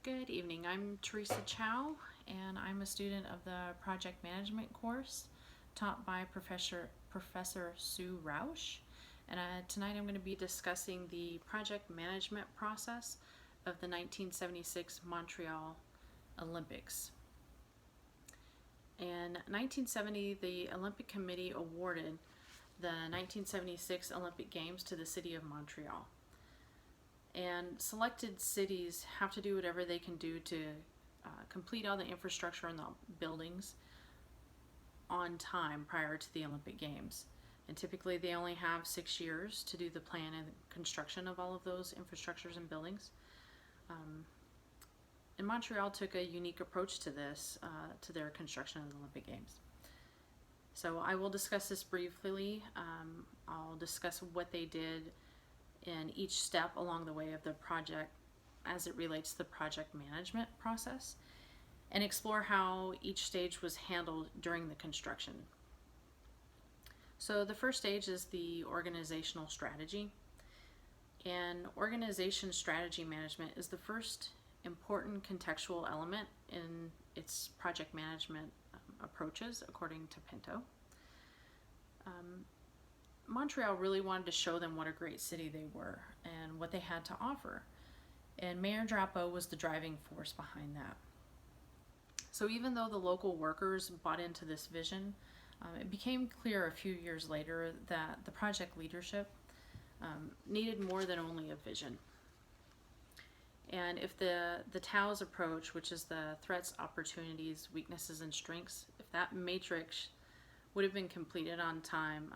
Good evening. I'm Teresa Chow, and I'm a student of the Project Management course taught by Professor Sue Roush. And tonight I'm going to be discussing the project management process of the 1976 Montreal Olympics. In 1970, the Olympic Committee awarded the 1976 Olympic Games to the city of Montreal. And selected cities have to do whatever they can do to complete all the infrastructure and the buildings on time prior to the Olympic Games. And typically they only have 6 years to do the plan and construction of all of those infrastructures and buildings. And Montreal took a unique approach to this, to their construction of the Olympic Games. So I will discuss this briefly. I'll discuss what they did in each step along the way of the project as it relates to the project management process, and explore how each stage was handled during the construction. So the first stage is the organizational strategy. And organization strategy management is the first important contextual element in its project management approaches, according to Pinto. Montreal really wanted to show them what a great city they were and what they had to offer. And Mayor Drapeau was the driving force behind that. So even though the local workers bought into this vision, it became clear a few years later that the project leadership needed more than only a vision. And if the TOWS approach, which is the threats, opportunities, weaknesses, and strengths, if that matrix would have been completed on time,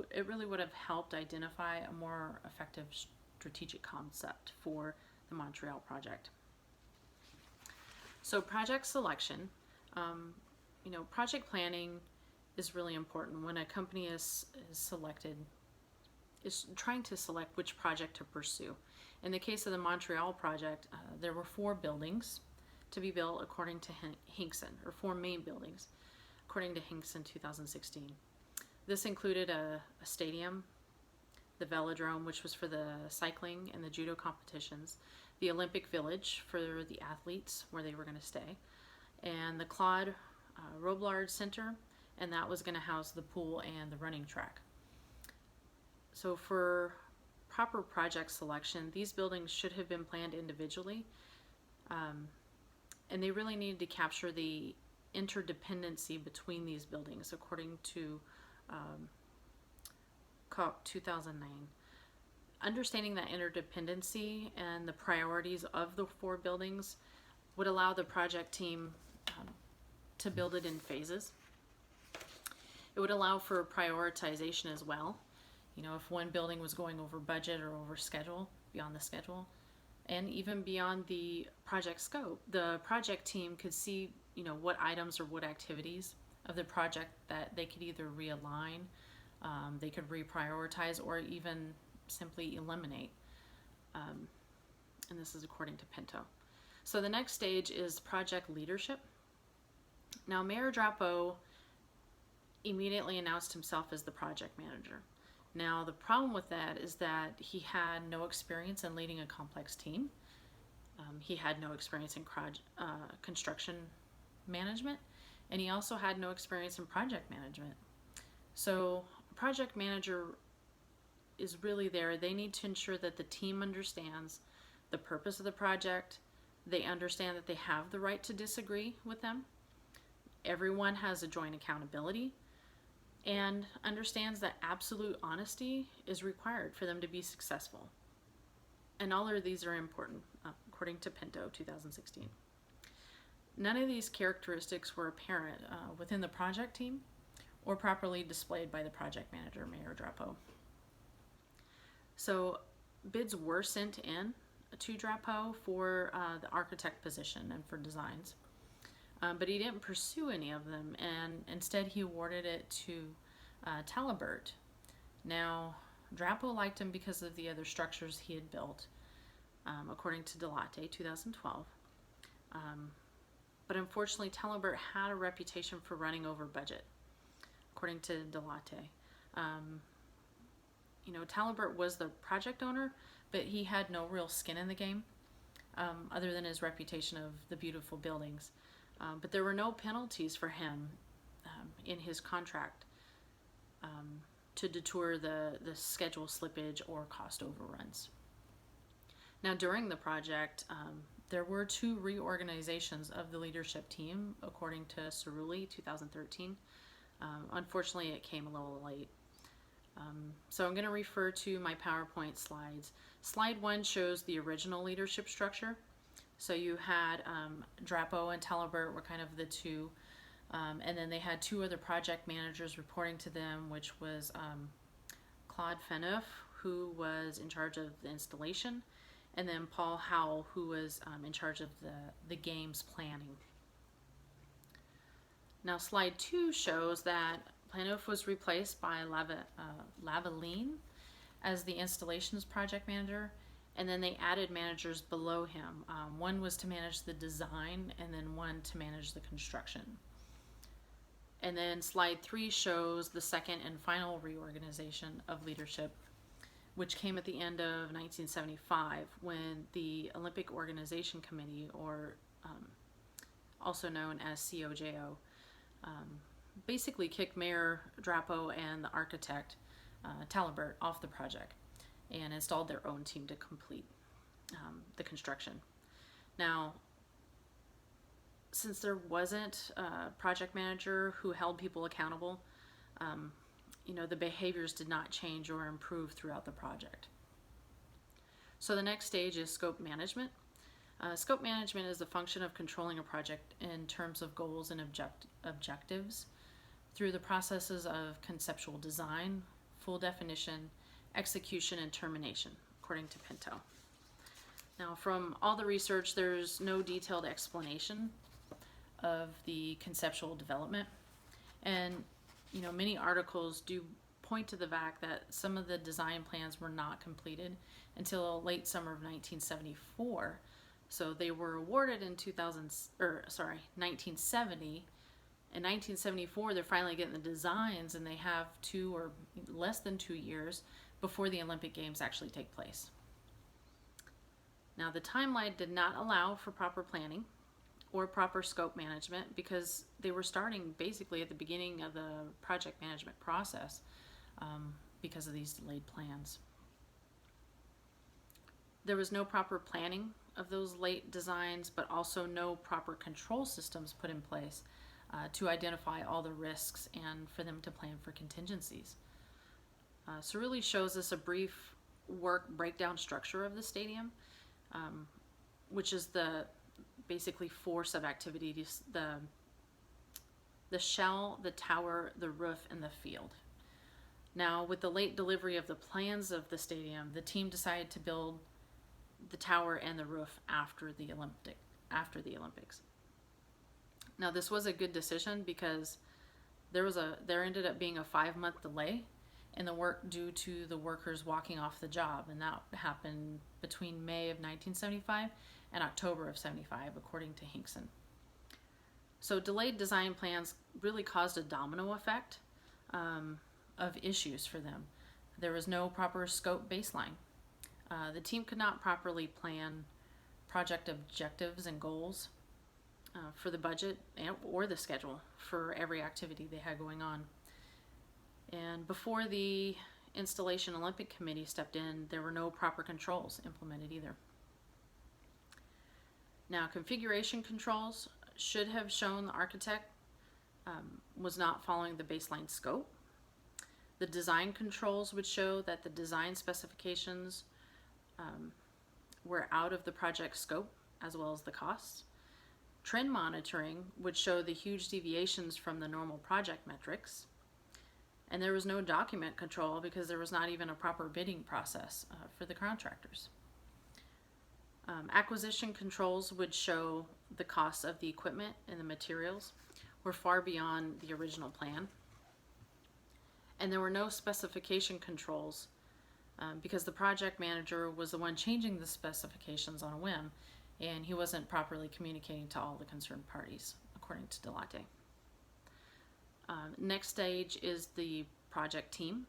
it really would have helped identify a more effective strategic concept for the Montreal project. So project selection, project planning is really important when a company is trying to select which project to pursue. In the case of the Montreal project, there were 4 buildings to be built according to Hinkson, or 4 main buildings according to Hinkson 2016. This included a stadium, the velodrome, which was for the cycling and the judo competitions, the Olympic Village for the athletes where they were going to stay, and the Claude Roblard Center, and that was going to house the pool and the running track. So for proper project selection, these buildings should have been planned individually, and they really needed to capture the interdependency between these buildings according to COP 2009. Understanding that interdependency and the priorities of the 4 buildings would allow the project team to build it in phases. It would allow for prioritization as well. If one building was going over budget or over schedule, beyond the schedule, and even beyond the project scope, the project team could see what items or what activities of the project that they could either realign, they could reprioritize, or even simply eliminate. And this is according to Pinto. So the next stage is project leadership. Now, Mayor Drapeau immediately announced himself as the project manager. Now, the problem with that is that he had no experience in leading a complex team. He had no experience in construction management, and he also had no experience in project management. So a project manager is really there. They need to ensure that the team understands the purpose of the project. They understand that they have the right to disagree with them. Everyone has a joint accountability, and understands that absolute honesty is required for them to be successful. And all of these are important, according to Pinto 2016. None of these characteristics were apparent within the project team or properly displayed by the project manager, Mayor Drapeau. So bids were sent in to Drapeau for the architect position and for designs. But he didn't pursue any of them, and instead he awarded it to Talbert. Now, Drapeau liked him because of the other structures he had built, according to Delate 2012. But unfortunately, Talbert had a reputation for running over budget, according to Delate. Talbert was the project owner, but he had no real skin in the game. other than his reputation of the beautiful buildings. But there were no penalties for him in his contract to deter the schedule slippage or cost overruns. Now, during the project, there were 2 reorganizations of the leadership team, according to Cerulli, 2013. Unfortunately, it came a little late. So I'm going to refer to my PowerPoint slides. Slide 1 shows the original leadership structure. So you had Drapeau and Talbert were kind of the 2. And then they had 2 other project managers reporting to them, which was Claude Feneuf, who was in charge of the installation, and then Paul Howell, who was in charge of the games planning. Now slide 2 shows that Feneuf was replaced by Lavalin as the installations project manager, and then they added managers below him. One was to manage the design, and then one to manage the construction. And then slide 3 shows the second and final reorganization of leadership, which came at the end of 1975 when the Olympic Organization Committee, or also known as COJO, basically kicked Mayor Drapeau and the architect Talbert off the project and installed their own team to complete the construction. Now, since there wasn't a project manager who held people accountable, the behaviors did not change or improve throughout the project. So the next stage is scope management. Scope management is the function of controlling a project in terms of goals and objectives through the processes of conceptual design, full definition, execution, and termination, according to Pinto. Now, from all the research, there's no detailed explanation of the conceptual development, and many articles do point to the fact that some of the design plans were not completed until late summer of 1974. So they were awarded in 1970. In 1974, they're finally getting the designs, and they have 2 or less than 2 years before the Olympic Games actually take place. Now, the timeline did not allow for proper planning or proper scope management because they were starting basically at the beginning of the project management process because of these delayed plans. There was no proper planning of those late designs, but also no proper control systems put in place to identify all the risks and for them to plan for contingencies. So really shows us a brief work breakdown structure of the stadium, which is basically 4 sub-activities: the shell, the tower, the roof, and the field. Now, with the late delivery of the plans of the stadium, the team decided to build the tower and the roof after the Olympics. Now, this was a good decision because there ended up being a 5-month delay in the work due to the workers walking off the job, and that happened between May of 1975 and October of 75, according to Hinkson. So delayed design plans really caused a domino effect of issues for them. There was no proper scope baseline. The team could not properly plan project objectives and goals for the budget or the schedule for every activity they had going on. And before the Installation Olympic Committee stepped in, there were no proper controls implemented either. Now, configuration controls should have shown the architect was not following the baseline scope. The design controls would show that the design specifications were out of the project scope as well as the costs. Trend monitoring would show the huge deviations from the normal project metrics. And there was no document control because there was not even a proper bidding process for the contractors. Acquisition controls would show the costs of the equipment and the materials were far beyond the original plan. And there were no specification controls because the project manager was the one changing the specifications on a whim, and he wasn't properly communicating to all the concerned parties, according to Delate. Next stage is the project team,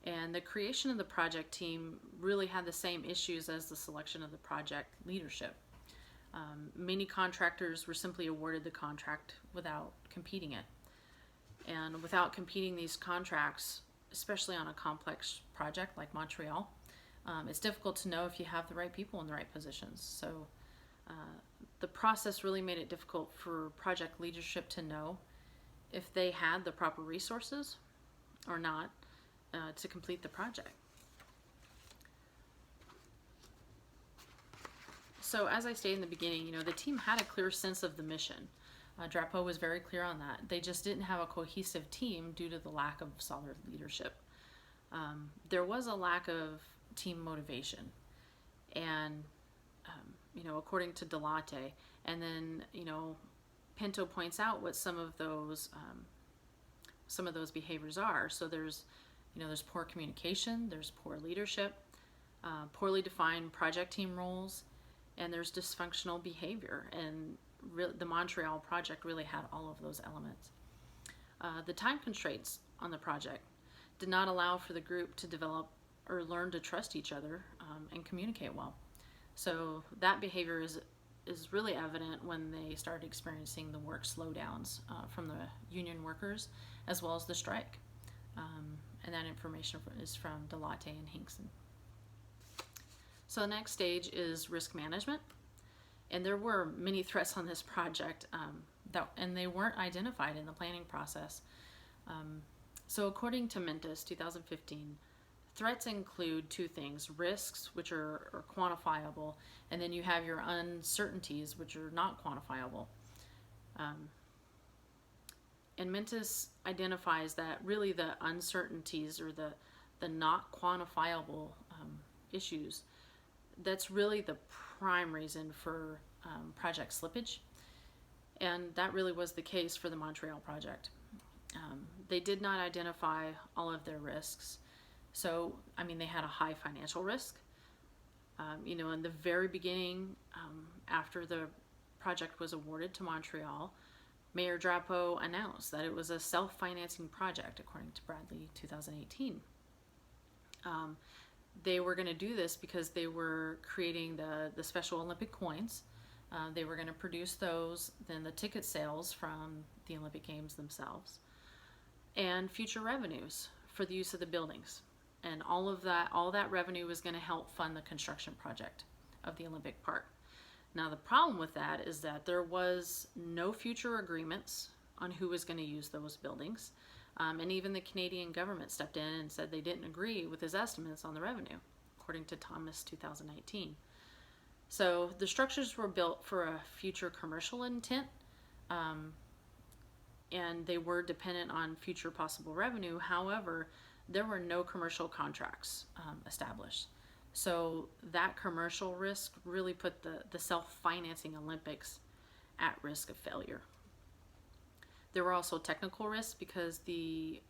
And the creation of the project team really had the same issues as the selection of the project leadership. Many contractors were simply awarded the contract without competing it. And without competing these contracts, especially on a complex project like Montreal, it's difficult to know if you have the right people in the right positions. So the process really made it difficult for project leadership to know if they had the proper resources or not to complete the project. So as I stated in the beginning, the team had a clear sense of the mission. Drapeau was very clear on that. They just didn't have a cohesive team due to the lack of solid leadership. There was a lack of team motivation, and according to Delate, and then Pinto points out what some of those behaviors are. So there's poor communication, there's poor leadership, poorly defined project team roles, and there's dysfunctional behavior. And the Montreal project really had all of those elements. The time constraints on the project did not allow for the group to develop or learn to trust each other and communicate well. So that behavior is really evident when they started experiencing the work slowdowns from the union workers as well as the strike. And that information is from Delate and Hinkson. So the next stage is risk management. And there were many threats on this project, and they weren't identified in the planning process. So according to Mentis 2015, threats include two things: risks, which are quantifiable, and then you have your uncertainties, which are not quantifiable. And Mentis identifies that really the uncertainties or the not quantifiable issues, that's really the prime reason for project slippage. And that really was the case for the Montreal project. They did not identify all of their risks. So, they had a high financial risk. In the very beginning, after the project was awarded to Montreal, Mayor Drapeau announced that it was a self-financing project, according to Bradley 2018. They were going to do this because they were creating the Special Olympic coins. They were going to produce those, then the ticket sales from the Olympic Games themselves, and future revenues for the use of the buildings. And all that revenue was going to help fund the construction project of the Olympic Park. Now the problem with that is that there was no future agreements on who was going to use those buildings. And even the Canadian government stepped in and said they didn't agree with his estimates on the revenue, according to Thomas 2019. So the structures were built for a future commercial intent, and they were dependent on future possible revenue. However, there were no commercial contracts established. So that commercial risk really put the self-financing Olympics at risk of failure. There were also technical risks because the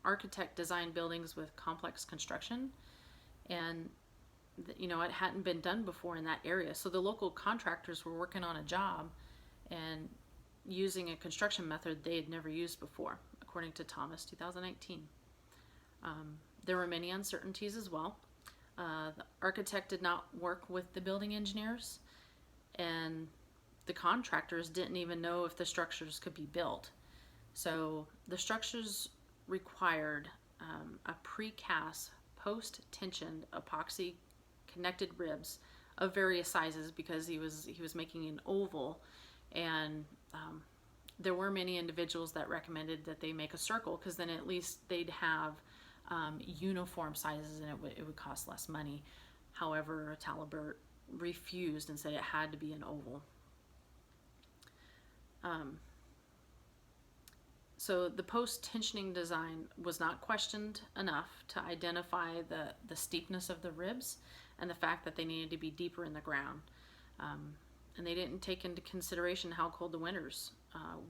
architect designed buildings with complex construction, and it hadn't been done before in that area. So the local contractors were working on a job and using a construction method they had never used before, according to Thomas 2019. There were many uncertainties as well. The architect did not work with the building engineers, and the contractors didn't even know if the structures could be built. So the structures required a precast, post-tensioned epoxy connected ribs of various sizes because he was making an oval, and there were many individuals that recommended that they make a circle because then at least they'd have uniform sizes and it would cost less money. However, Talbert refused and said it had to be an oval. So the post-tensioning design was not questioned enough to identify the steepness of the ribs and the fact that they needed to be deeper in the ground. And they didn't take into consideration how cold the winters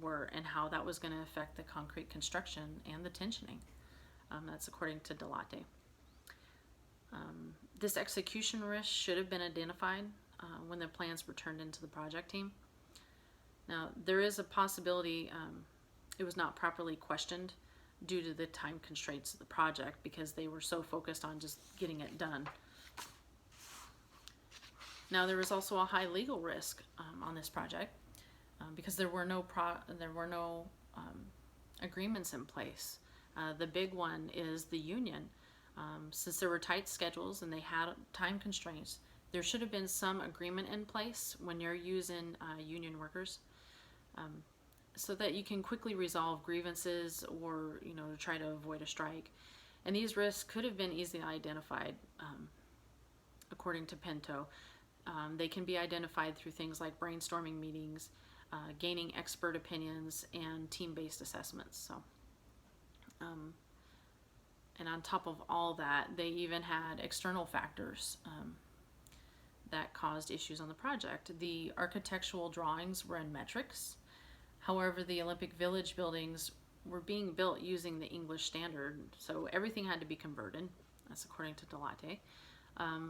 were and how that was going to affect the concrete construction and the tensioning. That's according to Delate. This execution risk should have been identified when the plans were turned into the project team. Now, there is a possibility it was not properly questioned due to the time constraints of the project because they were so focused on just getting it done. Now there was also a high legal risk on this project because there were no agreements in place. The big one is the union. Since there were tight schedules and they had time constraints, there should have been some agreement in place when you're using union workers, so that you can quickly resolve grievances or to try to avoid a strike. And these risks could have been easily identified, according to Pinto. They can be identified through things like brainstorming meetings, gaining expert opinions, and team-based assessments. So, and on top of all that, they even had external factors that caused issues on the project. The architectural drawings were in metrics. However, the Olympic Village buildings were being built using the English standard, so everything had to be converted. That's according to Delate.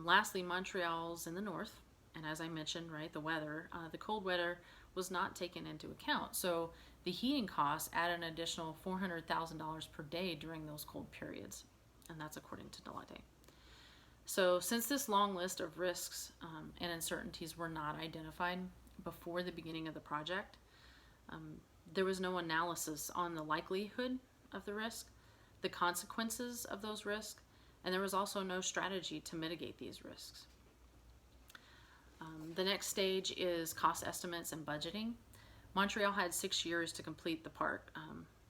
Lastly, Montreal's in the north, and as I mentioned, right, the weather, the cold weather was not taken into account. So the heating costs added an additional $400,000 per day during those cold periods, and that's according to Delate. So since this long list of risks and uncertainties were not identified before the beginning of the project, there was no analysis on the likelihood of the risk, the consequences of those risks, and there was also no strategy to mitigate these risks. The next stage is cost estimates and budgeting. Montreal had 6 years to complete the park.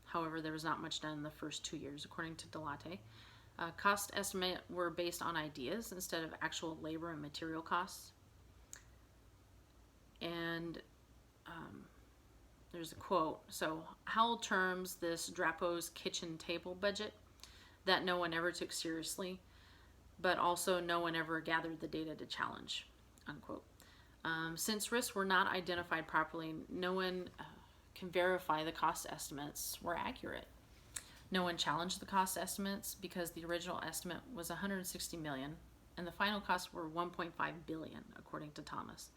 However, there was not much done in the first 2 years, according to Delate. Cost estimates were based on ideas instead of actual labor and material costs. And there's a quote. So Howell terms this Drapeau's kitchen table budget that no one ever took seriously, but also no one ever gathered the data to challenge, unquote. Since risks were not identified properly, no one can verify the cost estimates were accurate. No one challenged the cost estimates because the original estimate was $160 million and the final costs were $1.5 billion, according to Thomas.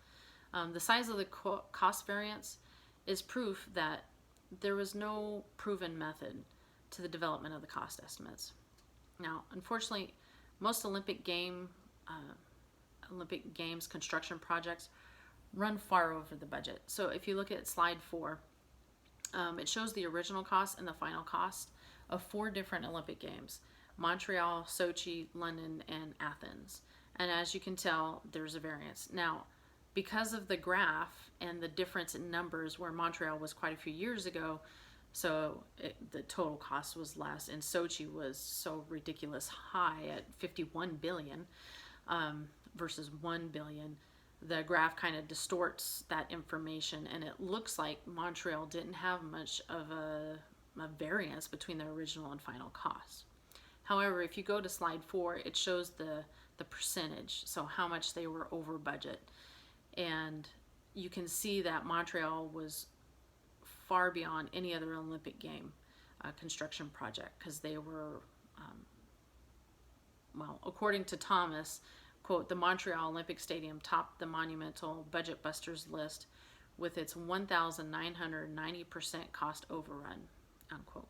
The size of the cost variance is proof that there was no proven method to the development of the cost estimates. Now, unfortunately, most Olympic Games construction projects run far over the budget. So if you look at slide 4, it shows the original cost and the final cost of 4 different Olympic Games: Montreal, Sochi, London, and Athens. And as you can tell, there's a variance. Now, because of the graph and the difference in numbers, where Montreal was quite a few years ago, so the total cost was less, and Sochi was so ridiculous high at $51 billion versus $1 billion. The graph kind of distorts that information, and it looks like Montreal didn't have much of a variance between the original and final cost. However, if you go to slide 4, it shows the percentage, so how much they were over budget. And you can see that Montreal was far beyond any other Olympic game construction project, because they were, well, according to Thomas, quote, the Montreal Olympic Stadium topped the monumental budget busters list with its 1,990% cost overrun, unquote.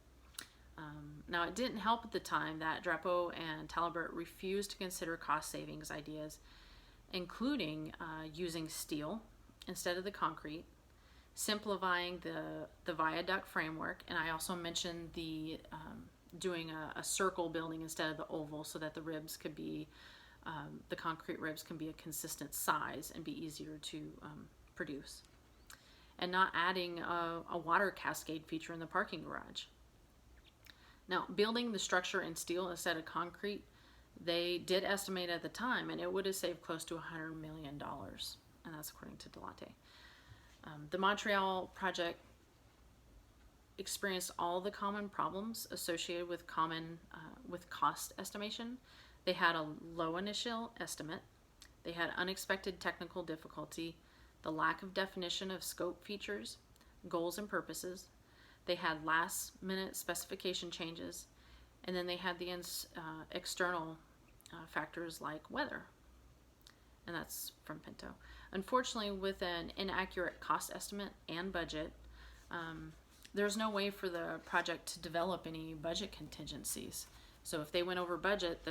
Now, it didn't help at the time that Drapeau and Talbot refused to consider cost savings ideas, including using steel instead of the concrete, simplifying the viaduct framework, and I also mentioned the doing a circle building instead of the oval, so that the ribs could be, the concrete ribs can be a consistent size and be easier to produce, and not adding a water cascade feature in the parking garage. Now, building the structure in steel instead of concrete, they did estimate at the time, and it would have saved close to $100 million, and that's according to Delate. The Montreal project experienced all the common problems associated with cost estimation. They had a low initial estimate. They had unexpected technical difficulty, the lack of definition of scope features, goals and purposes. They had last-minute specification changes, and then they had the external factors like weather, and that's from Pinto. Unfortunately, with an inaccurate cost estimate and budget, there's no way for the project to develop any budget contingencies. So if they went over budget,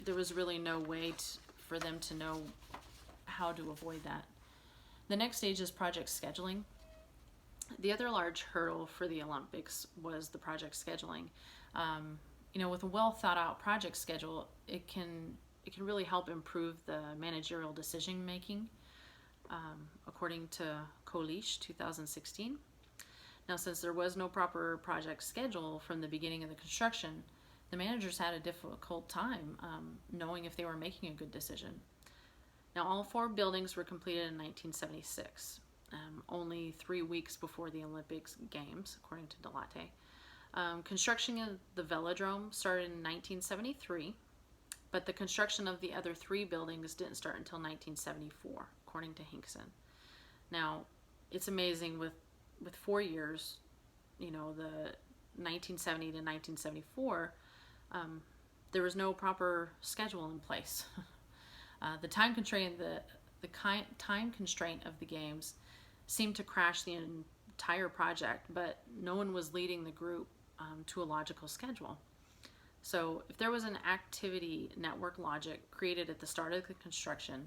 there was really no way for them to know how to avoid that. The next stage is project scheduling. The other large hurdle for the Olympics was the project scheduling. With a well thought out project schedule, it can really help improve the managerial decision making, according to Coliche 2016. Now, since there was no proper project schedule from the beginning of the construction, the managers had a difficult time knowing if they were making a good decision. Now, all 4 buildings were completed in 1976, only 3 weeks before the Olympics Games, according to Delate. Construction of the velodrome started in 1973, but the construction of the other 3 buildings didn't start until 1974, according to Hinkson. Now, it's amazing with 4 years, the 1970 to 1974, there was no proper schedule in place. The time constraint, time constraint of the games seemed to crash the entire project, but no one was leading the group to a logical schedule. So if there was an activity network logic created at the start of the construction,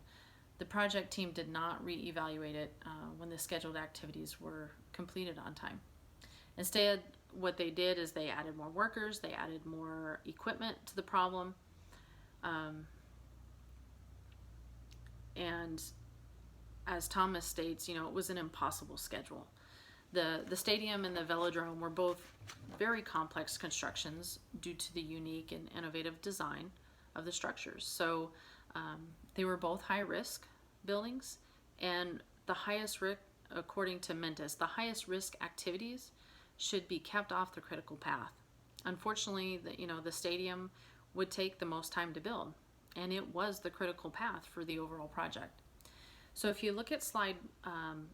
the project team did not reevaluate it when the scheduled activities were completed on time. Instead, what they did is they added more workers, they added more equipment to the problem, and as Thomas states, it was an impossible schedule. The stadium and the velodrome were both very complex constructions due to the unique and innovative design of the structures. So they were both high-risk buildings, and the highest risk, according to Mentis, the highest risk activities should be kept off the critical path. Unfortunately, the stadium would take the most time to build, and it was the critical path for the overall project. So if you look at slide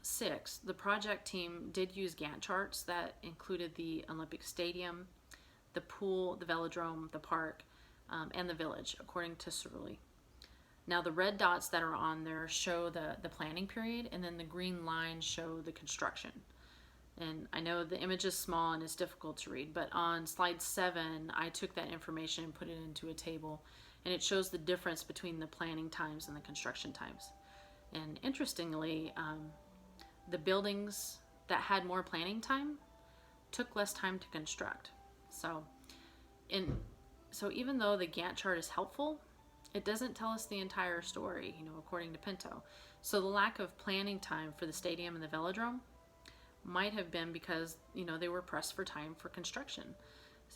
6, the project team did use Gantt charts that included the Olympic Stadium, the pool, the velodrome, the park, and the village, according to Cerulli. Now the red dots that are on there show the planning period, and then the green lines show the construction. And I know the image is small and it's difficult to read, but on slide 7, I took that information and put it into a table, and it shows the difference between the planning times and the construction times. And interestingly, the buildings that had more planning time took less time to construct. So even though the Gantt chart is helpful, it doesn't tell us the entire story, according to Pinto. So the lack of planning time for the stadium and the velodrome might have been because, they were pressed for time for construction.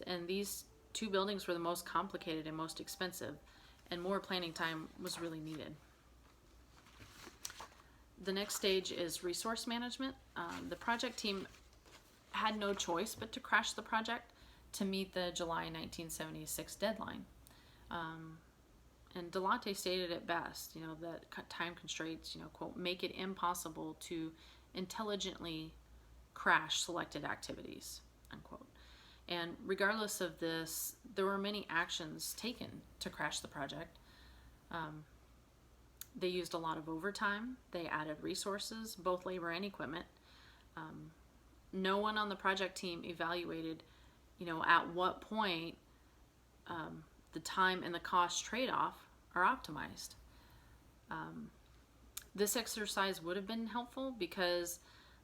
And these 2 buildings were the most complicated and most expensive, and more planning time was really needed. The next stage is resource management. The project team had no choice but to crash the project to meet the July 1976 deadline. And Delate stated it best, that time constraints, quote, make it impossible to intelligently crash selected activities, unquote. And regardless of this, there were many actions taken to crash the project. They used a lot of overtime. They added resources, both labor and equipment. No one on the project team evaluated, at what point the time and the cost trade-off are optimized. This exercise would have been helpful because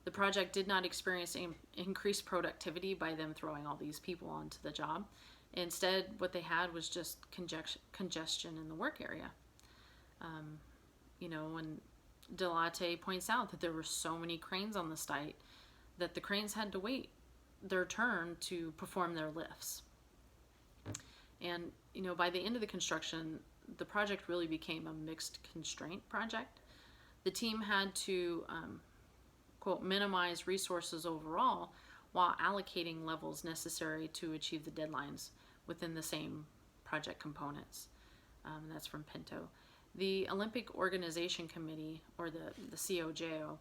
the project did not experience increased productivity by them throwing all these people onto the job. Instead, what they had was just congestion in the work area. When Delate points out that there were so many cranes on the site that the cranes had to wait their turn to perform their lifts. And, by the end of the construction, the project really became a mixed constraint project. The team had to, quote, minimize resources overall while allocating levels necessary to achieve the deadlines within the same project components. And that's from Pinto. The Olympic Organization Committee, or the COJO,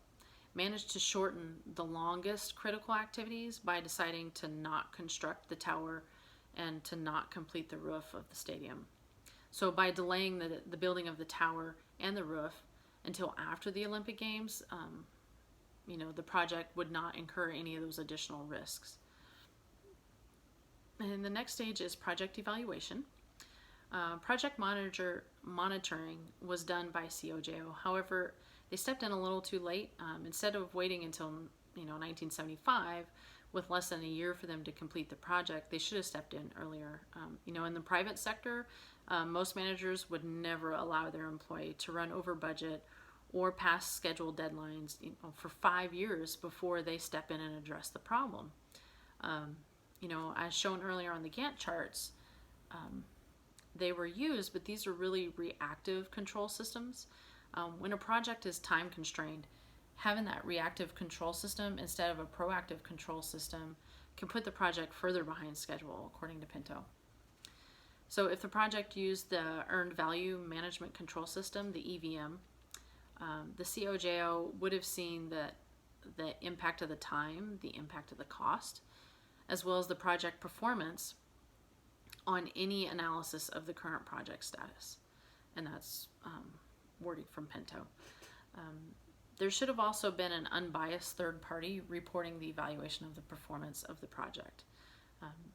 managed to shorten the longest critical activities by deciding to not construct the tower and to not complete the roof of the stadium. So by delaying the building of the tower and the roof until after the Olympic Games, the project would not incur any of those additional risks. And the next stage is project evaluation. Project monitoring was done by COJO. However, they stepped in a little too late. Instead of waiting until 1975, with less than a year for them to complete the project, they should have stepped in earlier. In the private sector, most managers would never allow their employee to run over budget or pass scheduled deadlines for 5 years before they step in and address the problem. As shown earlier on the Gantt charts, they were used, but these are really reactive control systems. When a project is time constrained, having that reactive control system instead of a proactive control system can put the project further behind schedule, according to Pinto. So if the project used the Earned Value Management Control System, the EVM, the COJO would have seen the impact of the time, the impact of the cost, as well as the project performance on any analysis of the current project status. And that's wording from Pinto. There should have also been an unbiased third party reporting the evaluation of the performance of the project.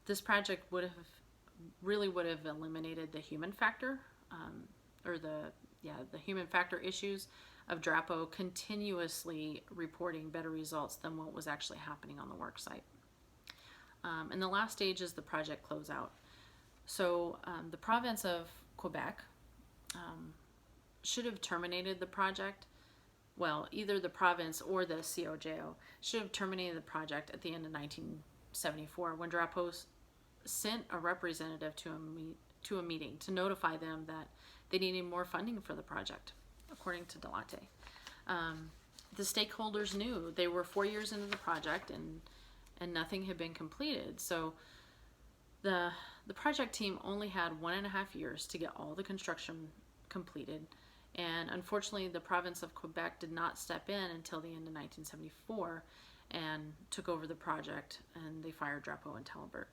This project would have eliminated the human factor, or the human factor issues of DRAPO continuously reporting better results than what was actually happening on the work site. And the last stage is the project closeout. So the province of Quebec should have terminated the project. Well, either the province or the COJO should have terminated the project at the end of 1974 when DRAPO sent a representative to a meeting to notify them that they needed more funding for the project, according to Delate. The stakeholders knew they were 4 years into the project and nothing had been completed. So the project team only had 1.5 years to get all the construction completed. And unfortunately, the province of Quebec did not step in until the end of 1974 and took over the project, and they fired DRAPO and Talbert.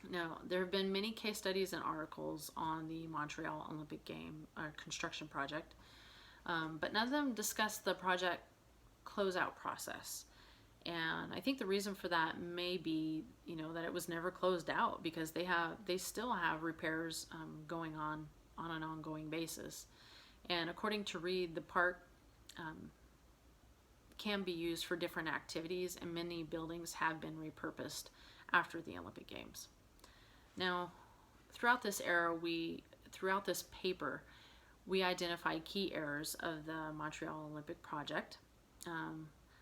Now, there have been many case studies and articles on the Montreal Olympic Game construction project, but none of them discuss the project closeout process. And I think the reason for that may be, that it was never closed out because they still have repairs going on an ongoing basis. And according to Reed, the park can be used for different activities, and many buildings have been repurposed after the Olympic Games. Now, throughout this paper, we identified key errors of the Montreal Olympic project,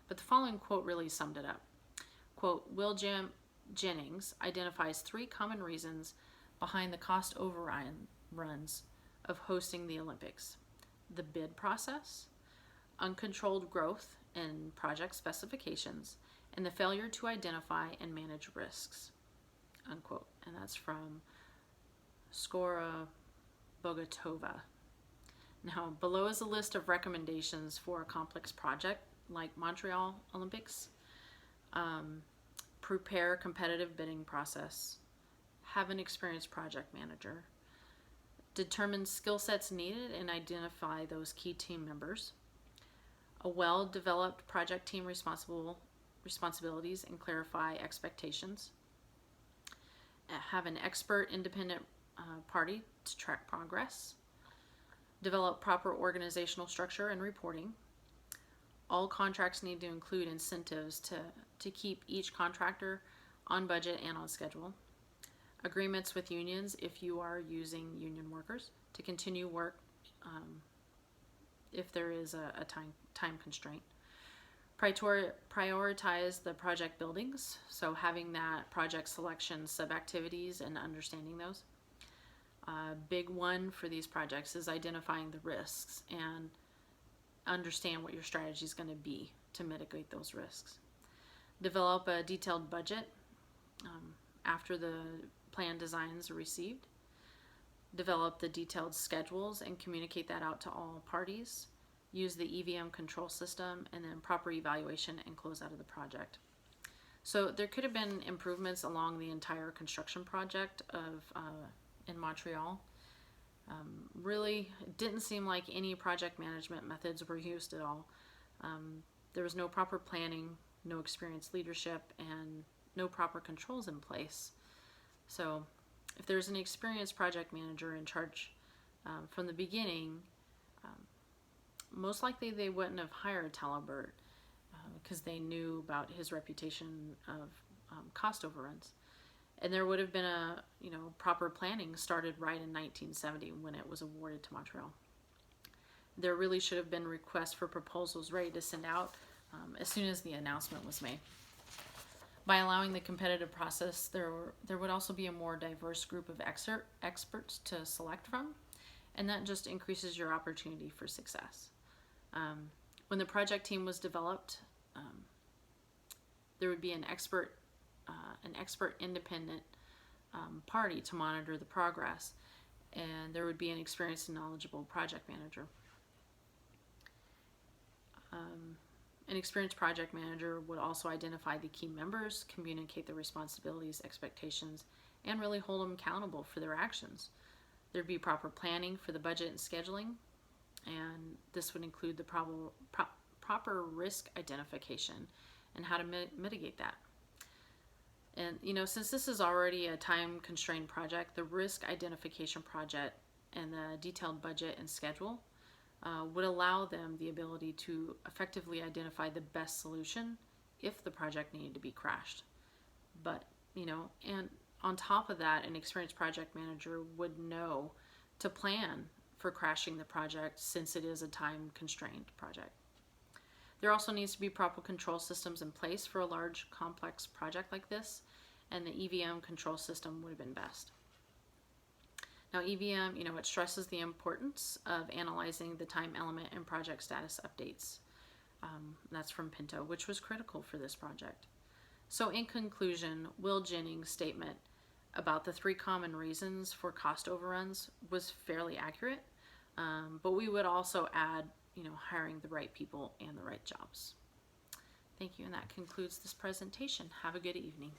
but the following quote really summed it up. Quote, Will Jennings identifies 3 common reasons behind the cost overruns of hosting the Olympics: the bid process, uncontrolled growth in project specifications, and the failure to identify and manage risks, unquote. And that's from Skora Bogatova. Now, below is a list of recommendations for a complex project like Montreal Olympics. Prepare a competitive bidding process, have an experienced project manager, determine skill sets needed and identify those key team members, a well-developed project team responsibilities and clarify expectations, have an expert independent party to track progress, develop proper organizational structure and reporting. All contracts need to include incentives to keep each contractor on budget and on schedule. Agreements with unions if you are using union workers to continue work if there is a time constraint. Prioritize the project buildings, so having that project selection sub-activities and understanding those. Big one for these projects is identifying the risks and understand what your strategy is going to be to mitigate those risks. Develop a detailed budget after the plan designs are received. Develop the detailed schedules and communicate that out to all parties. Use the EVM control system, and then proper evaluation and close out of the project. So there could have been improvements along the entire construction project in Montreal. Really, it didn't seem like any project management methods were used at all. There was no proper planning, no experienced leadership, and no proper controls in place. So if there's an experienced project manager in charge from the beginning, most likely they wouldn't have hired Talbert because they knew about his reputation of cost overruns. And there would have been a proper planning started right in 1970 when it was awarded to Montreal. There really should have been requests for proposals ready to send out as soon as the announcement was made. By allowing the competitive process, there would also be a more diverse group of experts to select from, and that just increases your opportunity for success. When the project team was developed, there would be an expert independent party to monitor the progress, and there would be an experienced and knowledgeable project manager. An experienced project manager would also identify the key members, communicate the responsibilities, expectations, and really hold them accountable for their actions. There'd be proper planning for the budget and scheduling, and this would include the proper risk identification and how to mitigate that. And since this is already a time-constrained project, the risk identification project and the detailed budget and schedule would allow them the ability to effectively identify the best solution if the project needed to be crashed. But, and on top of that, an experienced project manager would know to plan for crashing the project since it is a time-constrained project. There also needs to be proper control systems in place for a large, complex project like this, and the EVM control system would have been best. Now EVM, it stresses the importance of analyzing the time element and project status updates. That's from Pinto, which was critical for this project. So in conclusion, Will Jennings' statement about the 3 common reasons for cost overruns was fairly accurate, but we would also add, hiring the right people and the right jobs. Thank you, and that concludes this presentation. Have a good evening.